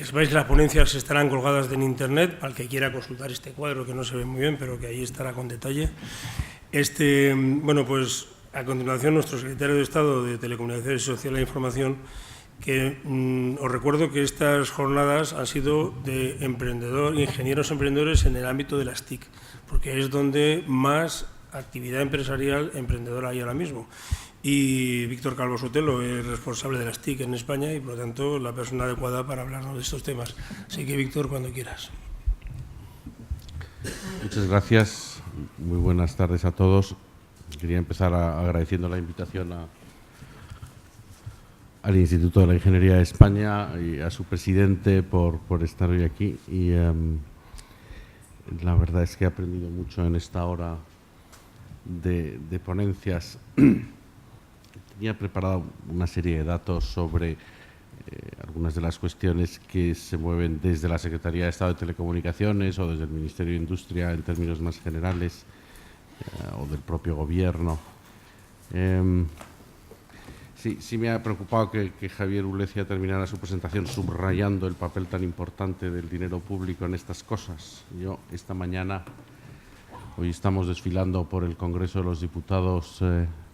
Que sepáis que las ponencias estarán colgadas en Internet, para el que quiera consultar este cuadro, que no se ve muy bien, pero que ahí estará con detalle. Bueno, pues a continuación nuestro secretario de Estado de Telecomunicaciones y Sociedad de la Información, que os recuerdo que estas jornadas han sido de ingenieros emprendedores en el ámbito de las TIC, porque es donde más actividad empresarial emprendedora hay ahora mismo. Y Víctor Calvo Sotelo es responsable de las TIC en España y, por lo tanto, la persona adecuada para hablarnos de estos temas. Así que, Víctor, cuando quieras. Muchas gracias. Muy buenas tardes a todos. Quería empezar agradeciendo la invitación al Instituto de la Ingeniería de España y a su presidente por estar hoy aquí. Y la verdad es que he aprendido mucho en esta hora de ponencias. Tenía preparado una serie de datos sobre algunas de las cuestiones que se mueven desde la Secretaría de Estado de Telecomunicaciones o desde el Ministerio de Industria en términos más generales o del propio Gobierno. Sí me ha preocupado que Javier Ulecia terminara su presentación subrayando el papel tan importante del dinero público en estas cosas. Yo esta mañana, hoy estamos desfilando por el Congreso de los Diputados,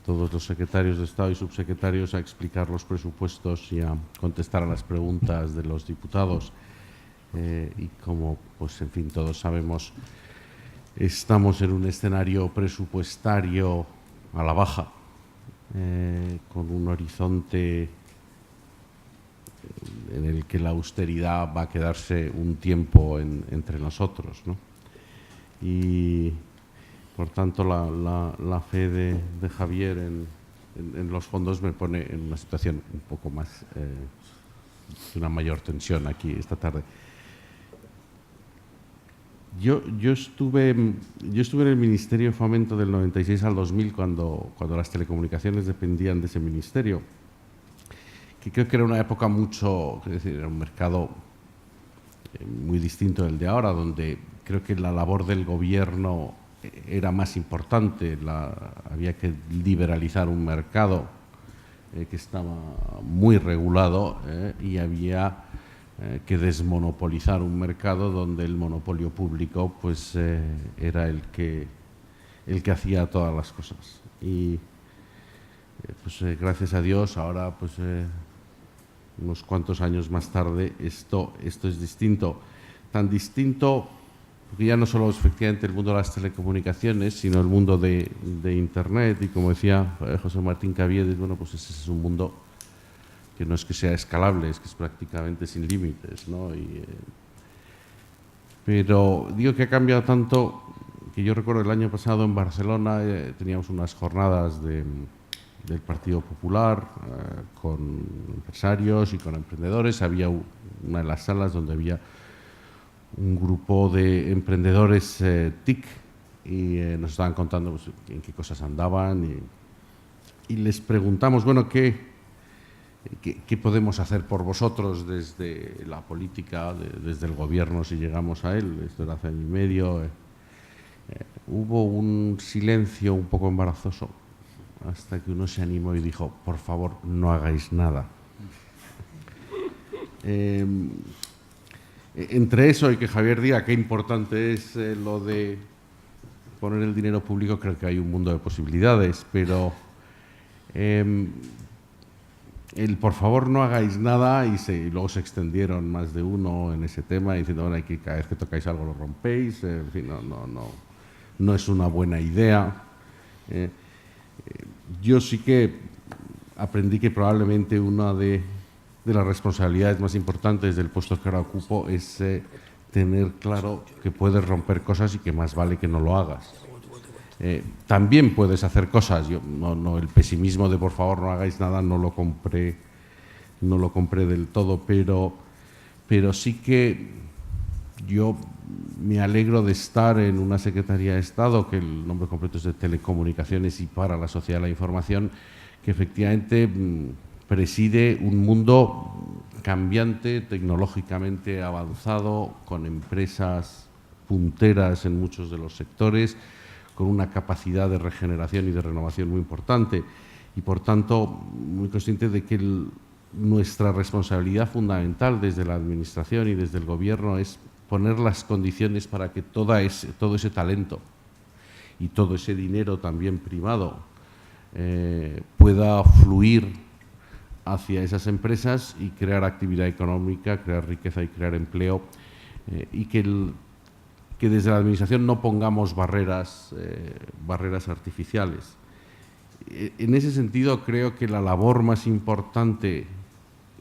todos los secretarios de Estado y subsecretarios, a explicar los presupuestos y a contestar a las preguntas de los diputados. Y como, pues, en fin, todos sabemos, estamos en un escenario presupuestario a la baja, con un horizonte en el que la austeridad va a quedarse un tiempo entre nosotros, ¿no? Y por tanto, la fe de Javier en los fondos me pone en una situación un poco más, de una mayor tensión aquí esta tarde. Yo estuve en el Ministerio de Fomento del 96 al 2000, cuando las telecomunicaciones dependían de ese ministerio, que creo que era una época es decir, era un mercado muy distinto del de ahora, donde creo que la labor del Gobierno era más importante. Había que liberalizar un mercado que estaba muy regulado y había que desmonopolizar un mercado donde el monopolio público, pues, era el que hacía todas las cosas. Y pues, gracias a Dios, ahora, pues, unos cuantos años más tarde, esto es distinto. Tan distinto porque ya no solo es efectivamente el mundo de las telecomunicaciones, sino el mundo de Internet. Y como decía José Martín Caviedes, bueno, pues ese es un mundo que no es que sea escalable, es que es prácticamente sin límites, ¿no? Pero digo que ha cambiado tanto que yo recuerdo el año pasado en Barcelona teníamos unas jornadas del Partido Popular con empresarios y con emprendedores. Había una de las salas donde había un grupo de emprendedores TIC y nos estaban contando, pues, en qué cosas andaban y les preguntamos, bueno, ¿qué podemos hacer por vosotros desde la política, desde el Gobierno, si llegamos a él? Esto era hace año y medio. Hubo un silencio un poco embarazoso hasta que uno se animó y dijo, por favor, no hagáis nada. Entre eso y que Javier diga qué importante es lo de poner el dinero público, creo que hay un mundo de posibilidades, pero el por favor no hagáis nada, y luego se extendieron más de uno en ese tema diciendo, bueno, que cada vez que tocáis algo lo rompéis, en fin, no es una buena idea. Yo sí que aprendí que probablemente una de las responsabilidades más importantes del puesto que ahora ocupo es tener claro que puedes romper cosas y que más vale que no lo hagas. También puedes hacer cosas. Yo el pesimismo de por favor no hagáis nada no lo compré del todo, pero sí que yo me alegro de estar en una Secretaría de Estado, que el nombre completo es de Telecomunicaciones y para la Sociedad de la Información, que efectivamente preside un mundo cambiante, tecnológicamente avanzado, con empresas punteras en muchos de los sectores, con una capacidad de regeneración y de renovación muy importante. Y, por tanto, muy consciente de que nuestra responsabilidad fundamental desde la Administración y desde el Gobierno es poner las condiciones para que todo ese talento y todo ese dinero también privado pueda fluir hacia esas empresas y crear actividad económica, crear riqueza y crear empleo, y que desde la Administración no pongamos barreras artificiales. En ese sentido, creo que la labor más importante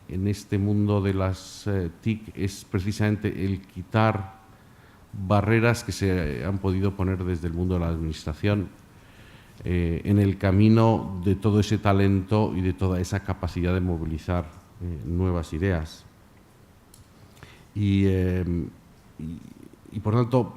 en este mundo de las TIC es precisamente el quitar barreras que se han podido poner desde el mundo de la Administración en el camino de todo ese talento y de toda esa capacidad de movilizar nuevas ideas. Y por tanto,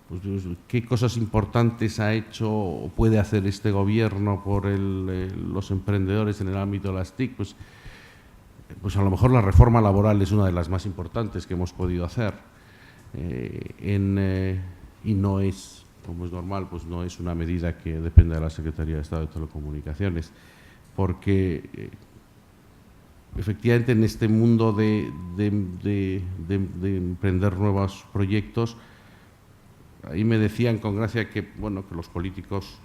pues, ¿qué cosas importantes ha hecho o puede hacer este Gobierno por los emprendedores en el ámbito de las TIC? Pues a lo mejor la reforma laboral es una de las más importantes que hemos podido hacer y no es, como es normal, pues no es una medida que depende de la Secretaría de Estado de Telecomunicaciones, porque efectivamente en este mundo de emprender nuevos proyectos, ahí me decían con gracia que, bueno, que los políticos,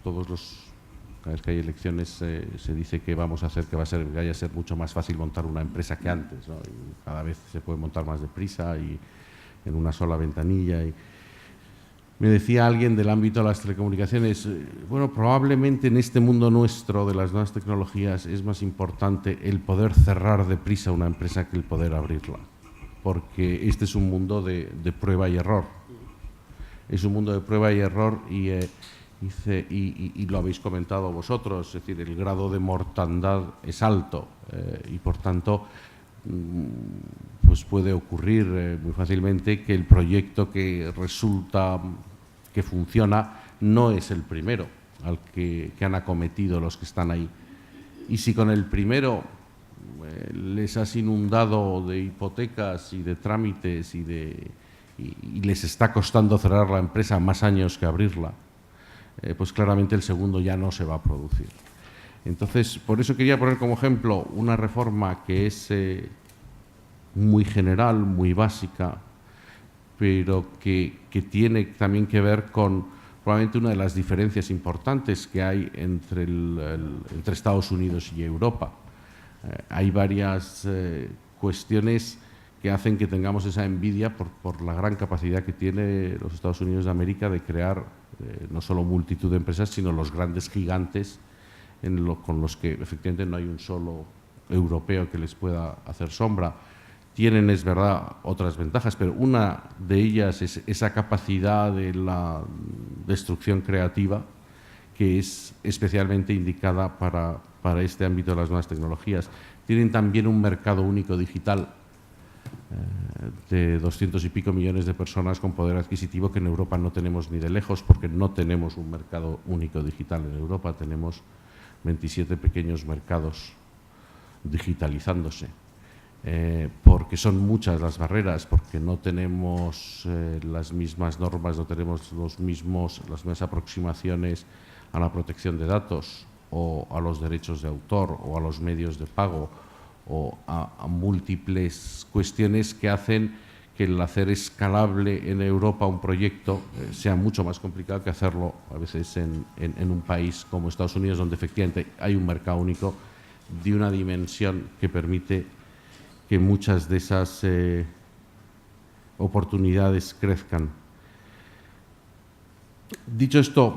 cada vez que hay elecciones se dice que vamos a hacer que vaya a ser mucho más fácil montar una empresa que antes, ¿no? Y cada vez se puede montar más deprisa y en una sola ventanilla. Y me decía alguien del ámbito de las telecomunicaciones, bueno, probablemente en este mundo nuestro de las nuevas tecnologías es más importante el poder cerrar deprisa una empresa que el poder abrirla, porque este es un mundo de prueba y error. Es un mundo de prueba y error y lo habéis comentado vosotros, es decir, el grado de mortandad es alto y por tanto pues puede ocurrir muy fácilmente que el proyecto que resulta que funciona no es el primero al que han acometido los que están ahí. Y si con el primero les has inundado de hipotecas y de trámites y les está costando cerrar la empresa más años que abrirla, pues claramente el segundo ya no se va a producir. Entonces, por eso quería poner como ejemplo una reforma que es muy general, muy básica, pero que tiene también que ver con probablemente una de las diferencias importantes que hay entre Estados Unidos y Europa. Hay varias cuestiones que hacen que tengamos esa envidia por la gran capacidad que tiene los Estados Unidos de América de crear no solo multitud de empresas, sino los grandes gigantes con los que efectivamente no hay un solo europeo que les pueda hacer sombra. Tienen, es verdad, otras ventajas, pero una de ellas es esa capacidad de la destrucción creativa que es especialmente indicada para este ámbito de las nuevas tecnologías. Tienen también un mercado único digital de 200 y pico millones de personas con poder adquisitivo que en Europa no tenemos ni de lejos, porque no tenemos un mercado único digital en Europa, tenemos 27 pequeños mercados digitalizándose, porque son muchas las barreras, porque no tenemos las mismas normas, no tenemos las mismas aproximaciones a la protección de datos o a los derechos de autor o a los medios de pago o a múltiples cuestiones que hacen que el hacer escalable en Europa un proyecto sea mucho más complicado que hacerlo a veces en un país como Estados Unidos, donde efectivamente hay un mercado único de una dimensión que permite que muchas de esas oportunidades crezcan. Dicho esto,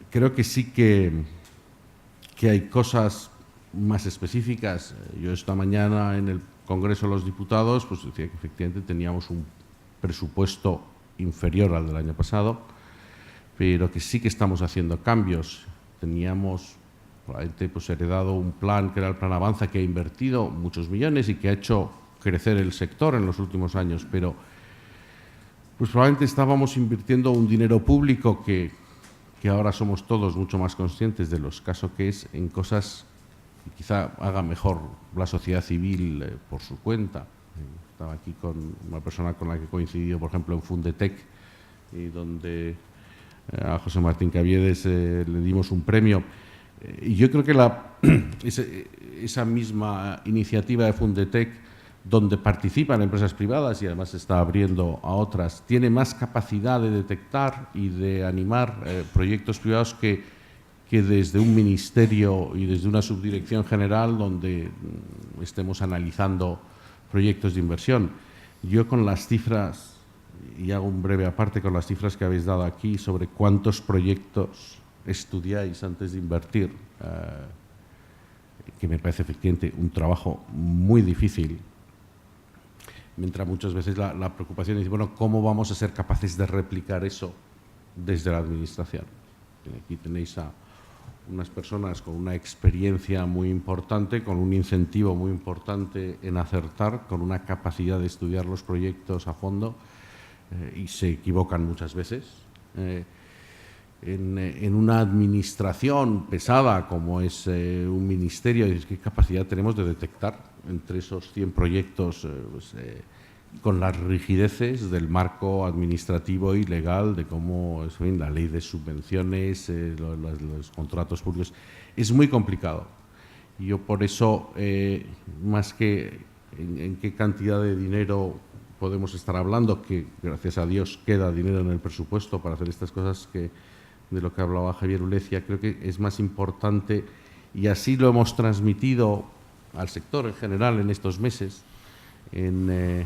creo que sí que hay cosas más específicas. Yo esta mañana en el Congreso de los Diputados pues decía que efectivamente teníamos un presupuesto inferior al del año pasado, pero que sí que estamos haciendo cambios. Teníamos probablemente pues heredado un plan que era el Plan Avanza, que ha invertido muchos millones y que ha hecho crecer el sector en los últimos años, pero pues probablemente estábamos invirtiendo un dinero público que ahora somos todos mucho más conscientes de lo escaso que es en cosas que quizá haga mejor la sociedad civil por su cuenta. Estaba aquí con una persona con la que he coincidido, por ejemplo, en Fundetec, donde a José Martín Caviedes le dimos un premio. Y yo creo que esa misma iniciativa de Fundetec, donde participan empresas privadas y además se está abriendo a otras, tiene más capacidad de detectar y de animar proyectos privados que desde un ministerio y desde una subdirección general donde estemos analizando proyectos de inversión. Yo con las cifras, y hago un breve aparte con las cifras que habéis dado aquí sobre cuántos proyectos estudiáis antes de invertir, que me parece efectivamente un trabajo muy difícil, mientras muchas veces la preocupación es, bueno, ¿cómo vamos a ser capaces de replicar eso desde la administración? Aquí tenéis a unas personas con una experiencia muy importante, con un incentivo muy importante en acertar, con una capacidad de estudiar los proyectos a fondo, y se equivocan muchas veces. En una administración pesada como es un ministerio, ¿qué capacidad tenemos de detectar entre esos 100 proyectos con las rigideces del marco administrativo y legal, de cómo es la ley de subvenciones, los contratos públicos? Es muy complicado. Y yo por eso, más que en qué cantidad de dinero podemos estar hablando, que gracias a Dios queda dinero en el presupuesto para hacer estas cosas, que de lo que hablaba Javier Ulecia, creo que es más importante, y así lo hemos transmitido al sector en general en estos meses, en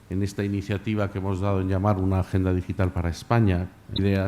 esta iniciativa que hemos dado en llamar una agenda digital para España, ideas